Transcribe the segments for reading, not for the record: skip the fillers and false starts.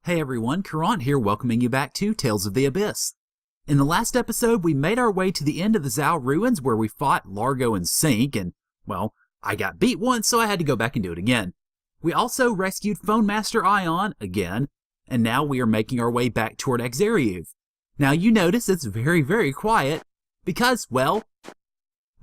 Hey everyone, Caront here welcoming you back to Tales of the Abyss. In the last episode, we made our way to the end of the Zal ruins where we fought Largo and Sink, and, well, I got beat once, so I had to go back and do it again. We also rescued Phone Master Ion again, and now we are making our way back toward Akzeriuth. Now you notice it's very, very quiet, because, well,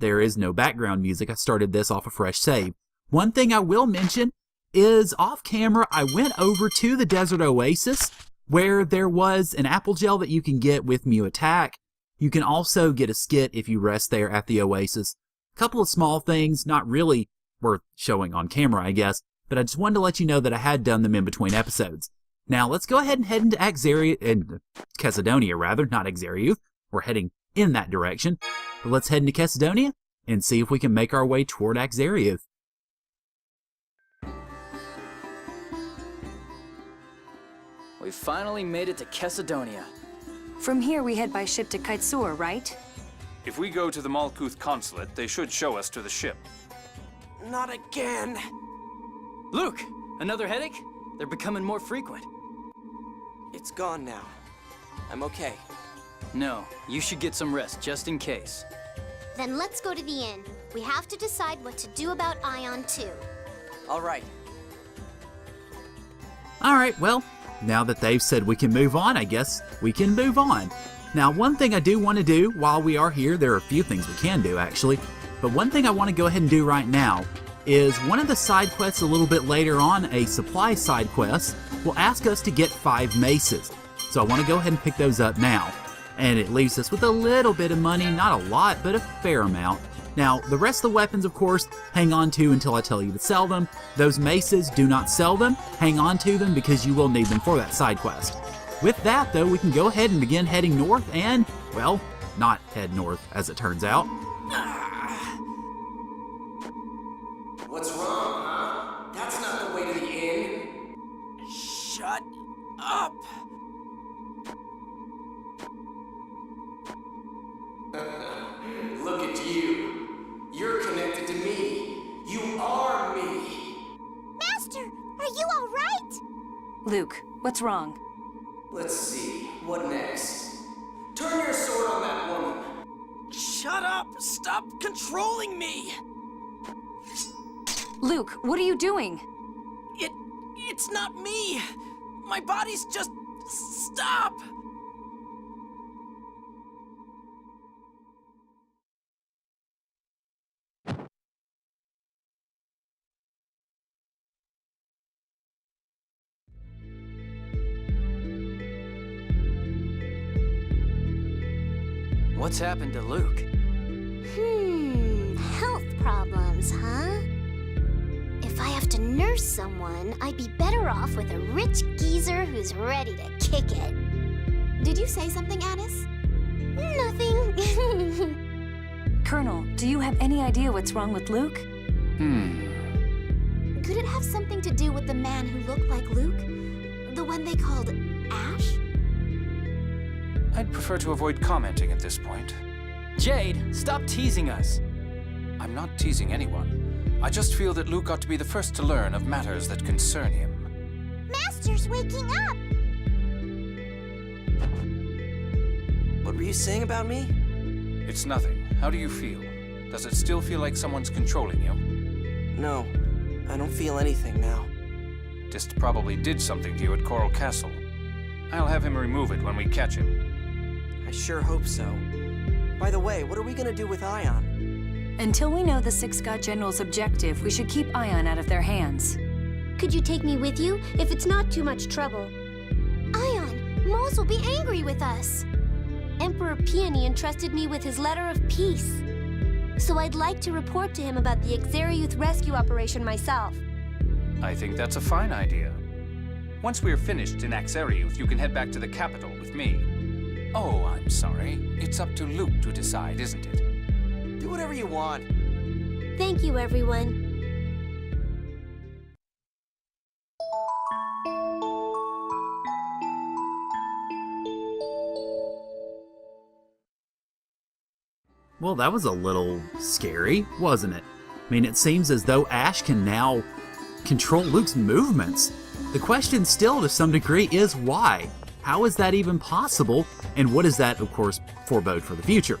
there is no background music. I started this off a fresh save. One thing I will mention is off camera, I went over to the Desert Oasis where there was an apple gel that you can get with Mew Attack. You can also get a skit if you rest there at the Oasis. A couple of small things, not really worth showing on camera, I guess, but I just wanted to let you know that I had done them in between episodes. Now let's go ahead and head into Casa Donia rather, not Akzeriuth. We're heading in that direction. But let's head into Casa Donia and see if we can make our way toward Akzeriuth. We finally made it to Casa Donia. From here, we head by ship to Kitesir, right? If we go to the Malkuth consulate, they should show us to the ship. Not again. Luke, another headache? They're becoming more frequent. It's gone now. I'm okay. No, you should get some rest, just in case. Then let's go to the inn. We have to decide what to do about Ion too. All right. Alright, well, now that they've said we can move on, I guess we can move on. Now, one thing I do want to do while we are here, there are a few things we can do actually, but one thing I want to go ahead and do right now is one of the side quests a little bit later on, a supply side quest, will ask us to get 5 maces. So I want to go ahead and pick those up now. And it leaves us with a little bit of money, not a lot, but a fair amount. Now, the rest of the weapons, of course, hang on to until I tell you to sell them. Those maces, do not sell them. Hang on to them because you will need them for that side quest. With that, though, we can go ahead and begin heading north and, well, not head north, as it turns out. What's wrong, huh? That's not the way to the inn. Shut up! Look at you. You're connected to me. You are me. Master, are you all right? Luke, what's wrong? Let's see. What next? Turn your sword on that woman. Shut up! Stop controlling me! Luke, what are you doing? It's not me. My body's just... Stop! What's happened to Luke? Health problems, huh? If I have to nurse someone, I'd be better off with a rich geezer who's ready to kick it. Did you say something, Addis? Nothing. Colonel, do you have any idea what's wrong with Luke? Could it have something to do with the man who looked like Luke? The one they called Ash? I'd prefer to avoid commenting at this point. Jade, stop teasing us. I'm not teasing anyone. I just feel that Luke ought to be the first to learn of matters that concern him. Master's waking up! What were you saying about me? It's nothing. How do you feel? Does it still feel like someone's controlling you? No, I don't feel anything now. Dist probably did something to you at Coral Castle. I'll have him remove it when we catch him. I sure hope so. By the way, what are we gonna do with Ion? Until we know the Six God General's objective, we should keep Ion out of their hands. Could you take me with you, if it's not too much trouble? Ion, Moles will be angry with us. Emperor Peony entrusted me with his letter of peace. So I'd like to report to him about the Akzeriuth rescue operation myself. I think that's a fine idea. Once we're finished in Akzeriuth, you can head back to the capital with me. Oh, I'm sorry. It's up to Luke to decide, isn't it? Do whatever you want. Thank you, everyone. Well, that was a little scary, wasn't it? I mean, it seems as though Ash can now control Luke's movements. The question still, to some degree, is why? How is that even possible? And what does that, of course, forebode for the future?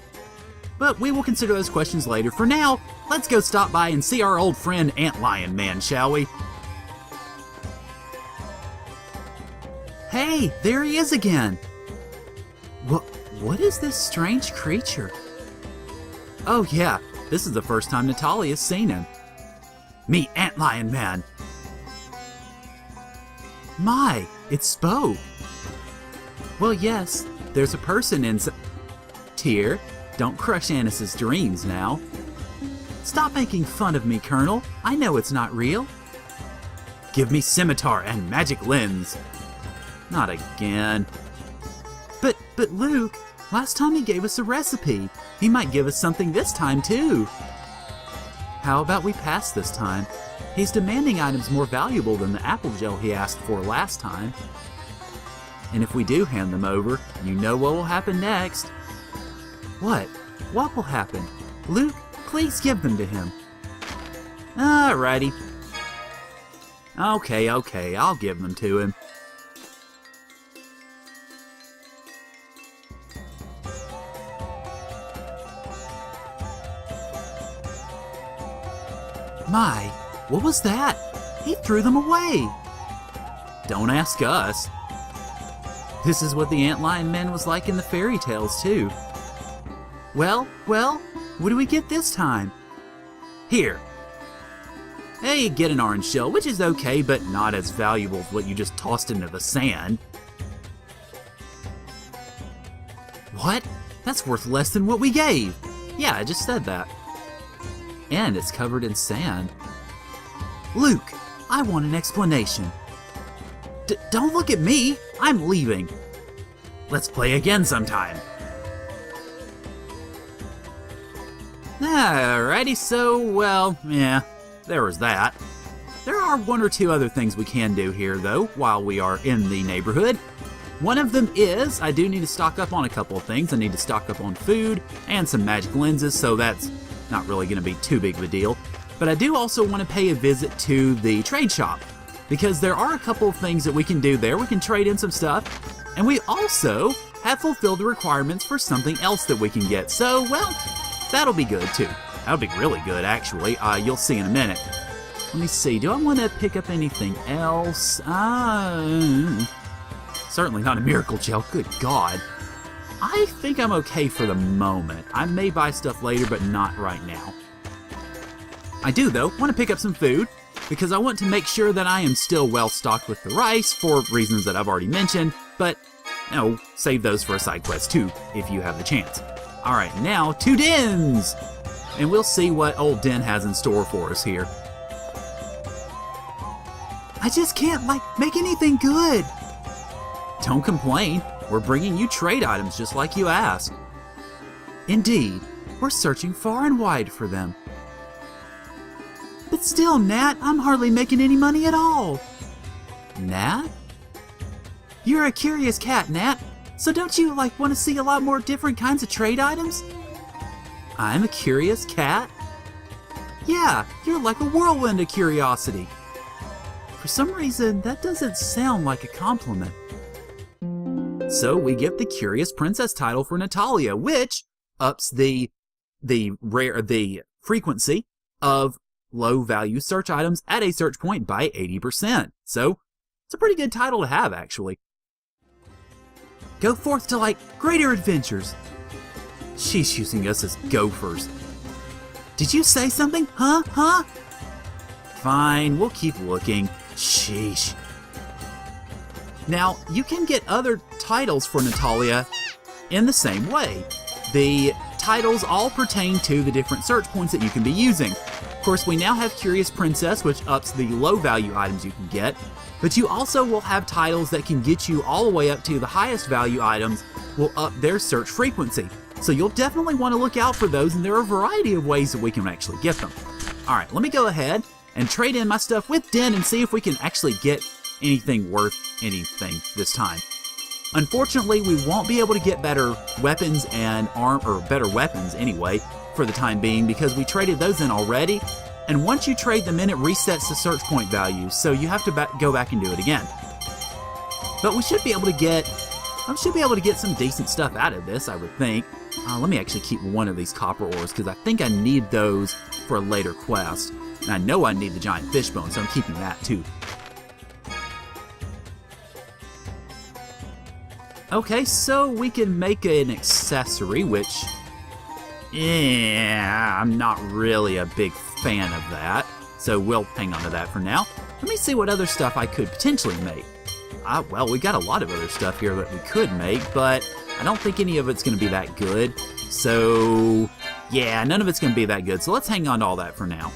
But we will consider those questions later. For now, let's go stop by and see our old friend Antlion Man, shall we? Hey, there he is again! What is this strange creature? Oh yeah, this is the first time Natalia's seen him. Meet Antlion Man! My, it spoke! Well yes, there's a person inside. Tyr, don't crush Annis's dreams now. Stop making fun of me, Colonel. I know it's not real. Give me scimitar and magic lens. Not again. But Luke, last time he gave us a recipe. He might give us something this time too. How about we pass this time? He's demanding items more valuable than the apple gel he asked for last time. And if we do hand them over, you know what will happen next. What? What will happen? Luke, please give them to him. Alrighty. Okay, I'll give them to him. My, what was that? He threw them away. Don't ask us. This is what the Antlion Man was like in the fairy tales, too. Well, what do we get this time? Here. Hey, you get an orange shell, which is okay, but not as valuable as what you just tossed into the sand. What? That's worth less than what we gave. Yeah, I just said that. And it's covered in sand. Luke, I want an explanation. Don't look at me. I'm leaving. Let's play again sometime. Alrighty, so, well, yeah, there was that. There are one or two other things we can do here, though, while we are in the neighborhood. One of them is, I do need to stock up on a couple of things. I need to stock up on food and some magic lenses, so that's not really going to be too big of a deal. But I do also want to pay a visit to the trade shop, because there are a couple of things that we can do there. We can trade in some stuff, and we also have fulfilled the requirements for something else that we can get. So, well, that'll be good too. That'll be really good, actually. You'll see in a minute. Let me see. Do I want to pick up anything else? Certainly not a miracle gel. Good God. I think I'm okay for the moment. I may buy stuff later, but not right now. I do, though, want to pick up some food, because I want to make sure that I am still well stocked with the rice for reasons that I've already mentioned, but, no, save those for a side quest too, if you have the chance. Alright, now to Den's! And we'll see what old Den has in store for us here. I just can't, make anything good! Don't complain. We're bringing you trade items just like you asked. Indeed, we're searching far and wide for them. But still, Nat, I'm hardly making any money at all. Nat? You're a curious cat, Nat. So don't you, want to see a lot more different kinds of trade items? I'm a curious cat? Yeah, you're like a whirlwind of curiosity. For some reason, that doesn't sound like a compliment. So we get the Curious Princess title for Natalia, which ups the frequency of low-value search items at a search point by 80%. So it's a pretty good title to have, actually. Go forth to, greater adventures. She's using us as gophers. Did you say something? Huh? Fine, we'll keep looking. Sheesh. Now, you can get other titles for Natalia in the same way. The titles all pertain to the different search points that you can be using. Of course, we now have Curious Princess, which ups the low-value items you can get, but you also will have titles that can get you all the way up to the highest value items, will up their search frequency. So you'll definitely want to look out for those, and there are a variety of ways that we can actually get them. Alright, let me go ahead and trade in my stuff with Den and see if we can actually get anything worth anything this time. Unfortunately, we won't be able to get better weapons and better weapons anyway, for the time being, because we traded those in already, and once you trade them in, it resets the search point value, so you have to go back and do it again. But we should be able to get, some decent stuff out of this, I would think. Let me actually keep one of these copper ores, because I think I need those for a later quest. And I know I need the giant fish bone, so I'm keeping that too. Okay, so we can make an accessory, which, yeah, I'm not really a big fan of that. So we'll hang on to that for now. Let me see what other stuff I could potentially make. Well, we got a lot of other stuff here that we could make, but I don't think any of it's going to be that good. So, yeah, none of it's going to be that good. So let's hang on to all that for now.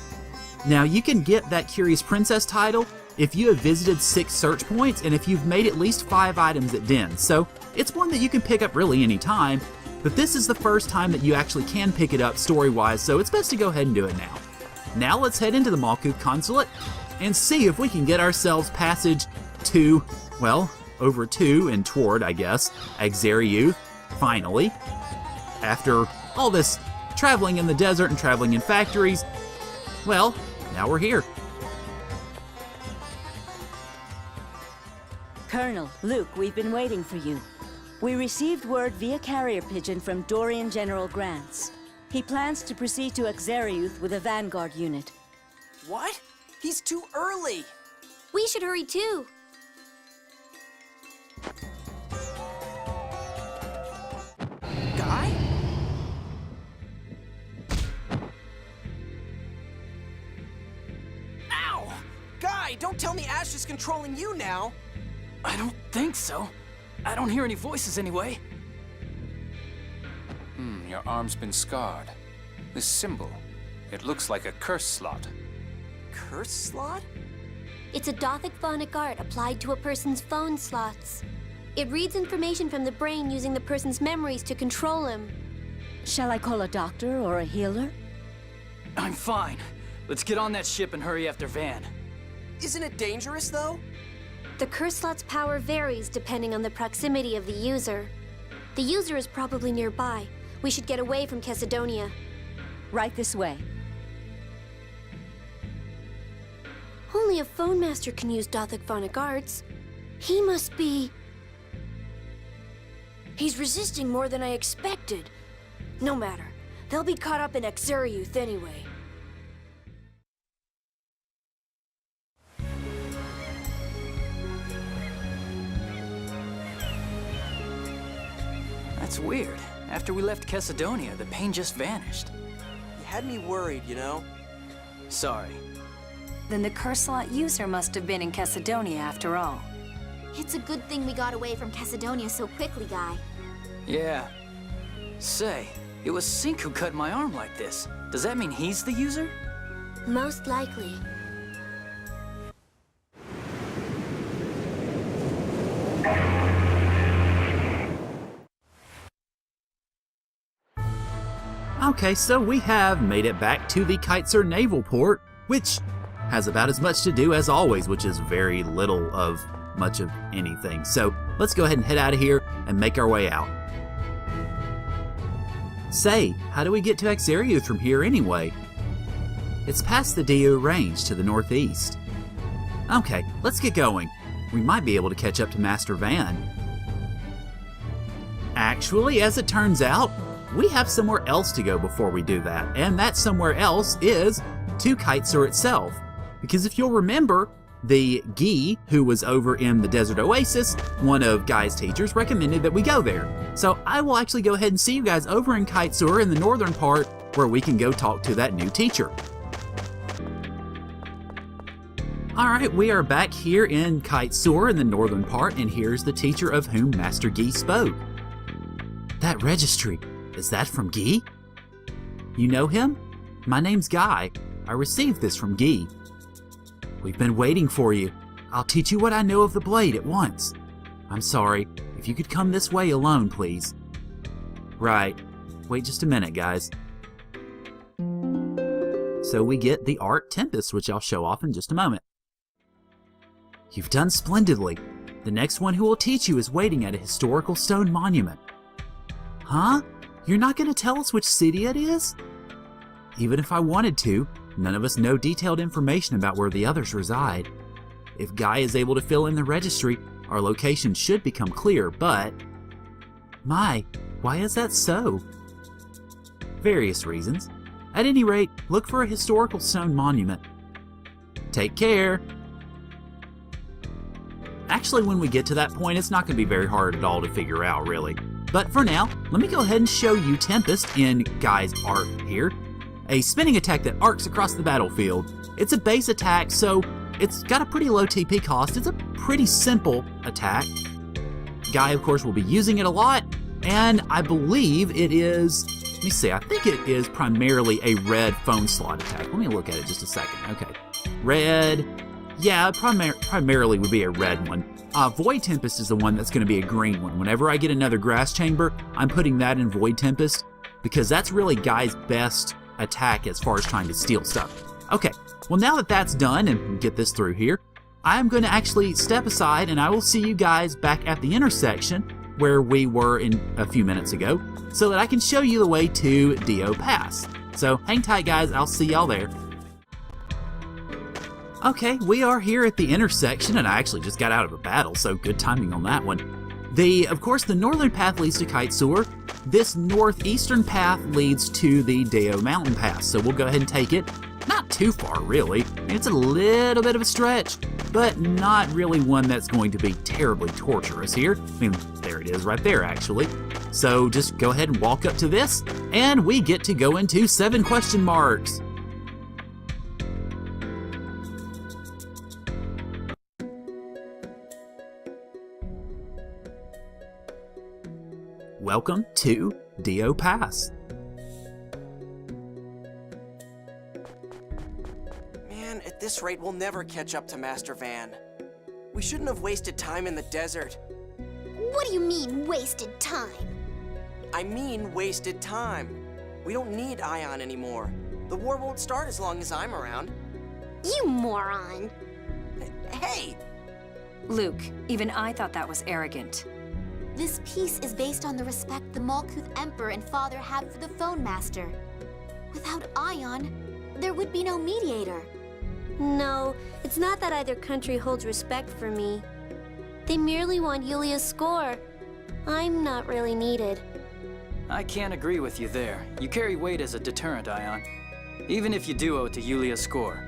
Now, you can get that Curious Princess title if you have visited 6 search points and if you've made at least 5 items at Den. So it's one that you can pick up really any time, but this is the first time that you actually can pick it up story-wise, so it's best to go ahead and do it now. Now let's head into the Malkuth Consulate and see if we can get ourselves passage to, well, over to and toward, I guess, Akzeriuth, finally. After all this traveling in the desert and traveling in factories, well, now we're here. Colonel, Luke, we've been waiting for you. We received word via carrier pigeon from Dorian General Grants. He plans to proceed to Akzeriuth with a vanguard unit. What? He's too early! We should hurry too. Guy? Ow! Guy, don't tell me Ash is controlling you now! I don't think so. I don't hear any voices anyway. Your arm's been scarred. This symbol, it looks like a curse slot. Curse slot? It's a Dothic phonic art applied to a person's phone slots. It reads information from the brain using the person's memories to control him. Shall I call a doctor or a healer? I'm fine. Let's get on that ship and hurry after Van. Isn't it dangerous, though? The curse slot's power varies depending on the proximity of the user. The user is probably nearby. We should get away from Casa Donia. Right this way. Only a phone master can use Dothic phonic arts. He must be... He's resisting more than I expected. No matter. They'll be caught up in Akzeriuth anyway. That's weird. After we left Casa Donia, the pain just vanished. You had me worried, you know? Sorry. Then the curse slot user must have been in Casa Donia after all. It's a good thing we got away from Casa Donia so quickly, Guy. Yeah. Say, it was Sink who cut my arm like this. Does that mean he's the user? Most likely. Okay, so we have made it back to the Kitesir naval port, which has about as much to do as always, which is very little of much of anything. So let's go ahead and head out of here and make our way out. Say, how do we get to Akzeriuth from here anyway? It's past the DU range to the northeast. Okay, let's get going. We might be able to catch up to Master Van. Actually, as it turns out, we have somewhere else to go before we do that, and that somewhere else is to Kitesir itself. Because if you'll remember, the Guy, who was over in the Desert Oasis, one of Guy's teachers, recommended that we go there. So I will actually go ahead and see you guys over in Kitesir in the northern part, where we can go talk to that new teacher. Alright, we are back here in Kitesir in the northern part, and here's the teacher of whom Master Guy spoke. That registry. Is that from Guy? You know him? My name's Guy. I received this from Guy. We've been waiting for you. I'll teach you what I know of the blade at once. I'm sorry. If you could come this way alone, please. Right. Wait just a minute, guys. So we get the Art Tempest, which I'll show off in just a moment. You've done splendidly. The next one who will teach you is waiting at a historical stone monument. Huh? You're not going to tell us which city it is? Even if I wanted to, none of us know detailed information about where the others reside. If Guy is able to fill in the registry, our location should become clear, but... My, why is that so? Various reasons. At any rate, look for a historical stone monument. Take care! Actually, when we get to that point, it's not going to be very hard at all to figure out, really. But for now, let me go ahead and show you Tempest in Guy's art here. A spinning attack that arcs across the battlefield. It's a base attack, so it's got a pretty low TP cost. It's a pretty simple attack. Guy, of course, will be using it a lot, and I believe it is... Let me see, I think it is primarily a red phone slot attack. Let me look at it just a second. Okay. Red... Yeah, primarily would be a red one. Void Tempest is the one that's going to be a green one. Whenever I get another Grass Chamber, I'm putting that in Void Tempest, because that's really Guy's best attack as far as trying to steal stuff. Okay, well now that that's done, and get this through here, I'm going to actually step aside, and I will see you guys back at the intersection where we were in a few minutes ago, so that I can show you the way to Dio Pass. So hang tight, guys. I'll see y'all there. Okay, we are here at the intersection, and I actually just got out of a battle, so good timing on that one. Of course, the northern path leads to Kitesir. This northeastern path leads to the Dio Mountain Pass, so we'll go ahead and take it. Not too far, really. It's a little bit of a stretch, but not really one that's going to be terribly torturous here. I mean, there it is right there, actually. So just go ahead and walk up to this, and we get to go into 7 question marks. Welcome to Dio Pass. Man, at this rate, we'll never catch up to Master Van. We shouldn't have wasted time in the desert. What do you mean, wasted time? I mean wasted time. We don't need Ion anymore. The war won't start as long as I'm around. You moron. Hey! Luke, even I thought that was arrogant. This peace is based on the respect the Malkuth Emperor and Father have for the Phone Master. Without Ion, there would be no mediator. No, it's not that either country holds respect for me. They merely want Yulia's score. I'm not really needed. I can't agree with you there. You carry weight as a deterrent, Ion. Even if you do owe it to Yulia's score.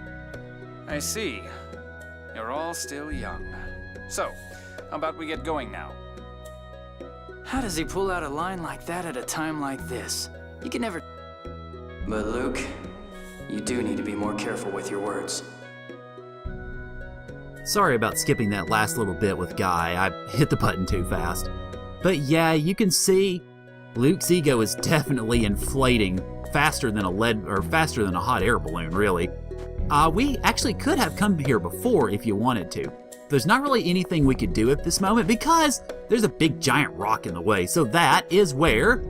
I see. You're all still young. So, how about we get going now? How does he pull out a line like that at a time like this? You can never... But Luke, you do need to be more careful with your words. Sorry about skipping that last little bit with Guy. I hit the button too fast. But yeah, you can see Luke's ego is definitely inflating faster than faster than a hot air balloon, really. We actually could have come here before if you wanted to. There's not really anything we could do at this moment because there's a big giant rock in the way. So that is where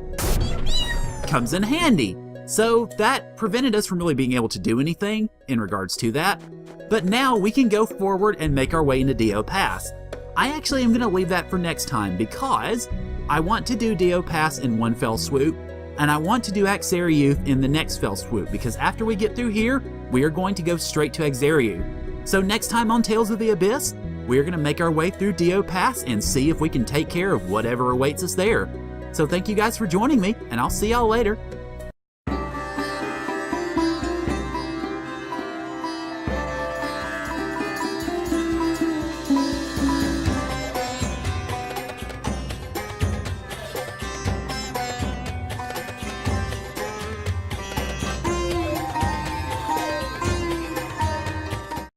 comes in handy. So that prevented us from really being able to do anything in regards to that. But now we can go forward and make our way into Dio Pass. I actually am going to leave that for next time because I want to do Dio Pass in one fell swoop, and I want to do Akzeriuth in the next fell swoop because after we get through here, we are going to go straight to Akzeriuth. So next time on Tales of the Abyss, we're going to make our way through Dio Pass and see if we can take care of whatever awaits us there. So thank you guys for joining me, and I'll see y'all later.